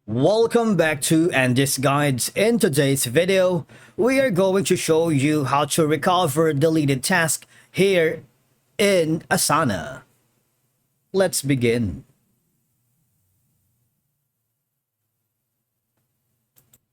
Welcome back to Andy's Guides. In today's video, we are going to show you how to recover deleted tasks here in Asana. Let's begin.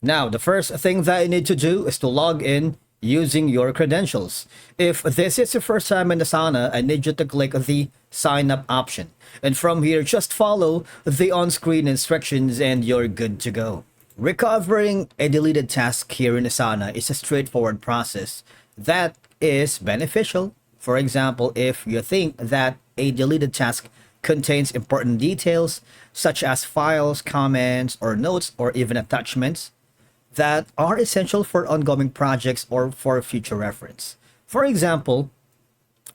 Now, the first thing that you need to do is to log in using your credentials. If this is your first time in Asana, I need you to click the sign up option. And from here, just follow the on-screen instructions and you're good to go. Recovering a deleted task here in Asana is a straightforward process that is beneficial. For example, if you think that a deleted task contains important details such as files, comments, or notes, or even attachments that are essential for ongoing projects or for future reference. For example,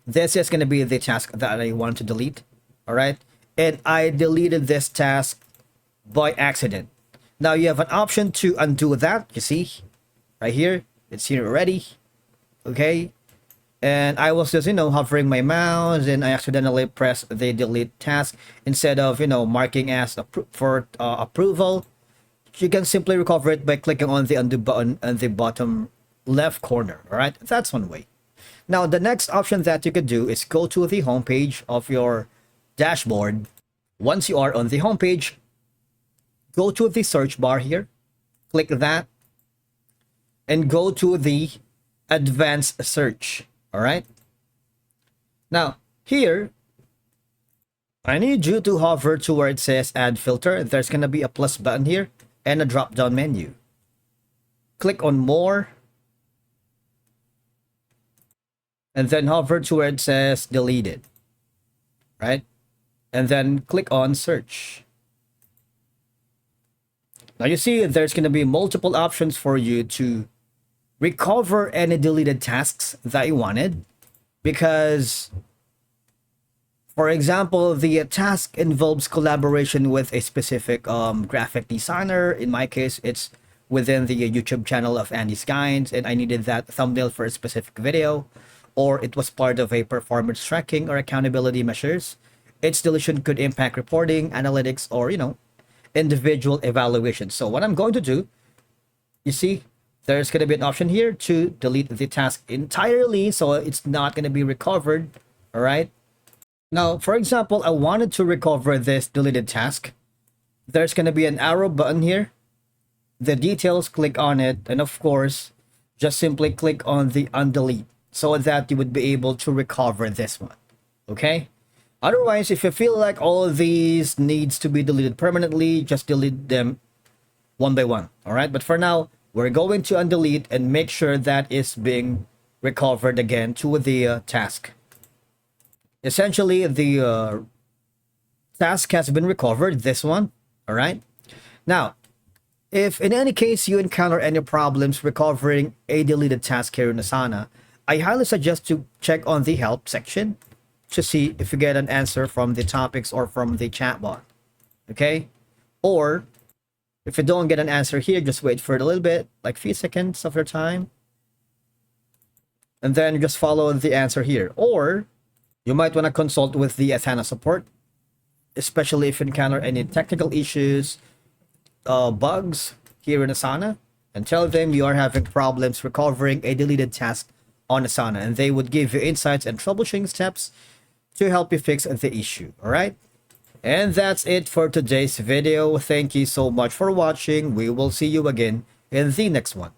this is going to be the task that I want to delete, all right? And I deleted this task by accident. Now you have an option to undo that, you see, right here, it's here already, okay? And I was just, hovering my mouse and I accidentally pressed the delete task instead of, marking as for approval. You can simply recover it by clicking on the undo button on the bottom left corner. All right, that's one way. Now, the next option that you could do is go to the home page of your dashboard. Once you are on the home page, go to the search bar here, click that, and go to the advanced search. All right. Now, here, I need you to hover to where it says add filter. There's going to be a plus button here and a drop down menu. Click on more and then hover to where it says deleted, right? And then click on search. Now you see there's going to be multiple options for you to recover any deleted tasks that you wanted, because for example, the task involves collaboration with a specific graphic designer. In my case, it's within the YouTube channel of Andy's Guides, and I needed that thumbnail for a specific video, or it was part of a performance tracking or accountability measures. Its deletion could impact reporting, analytics, or, individual evaluation. So what I'm going to do, you see, there's going to be an option here to delete the task entirely, so it's not going to be recovered, all right? Now, for example, I wanted to recover this deleted task. There's going to be an arrow button here. The details, click on it. And of course, just simply click on the undelete so that you would be able to recover this one. Okay? Otherwise, if you feel like all of these needs to be deleted permanently, just delete them one by one. All right? But for now, we're going to undelete and make sure that is being recovered again to the task. Essentially, the task has been recovered, this one, all right? Now, if in any case you encounter any problems recovering a deleted task here in Asana, I highly suggest to check on the help section to see if you get an answer from the topics or from the chatbot, okay? Or if you don't get an answer here, just wait for it a little bit, like a few seconds of your time, and then just follow the answer here. Or you might want to consult with the Asana support, especially if you encounter any technical issues, bugs here in Asana, and tell them you are having problems recovering a deleted task on Asana, and they would give you insights and troubleshooting steps to help you fix the issue, all right? And that's it for today's video. Thank you so much for watching. We will see you again in the next one.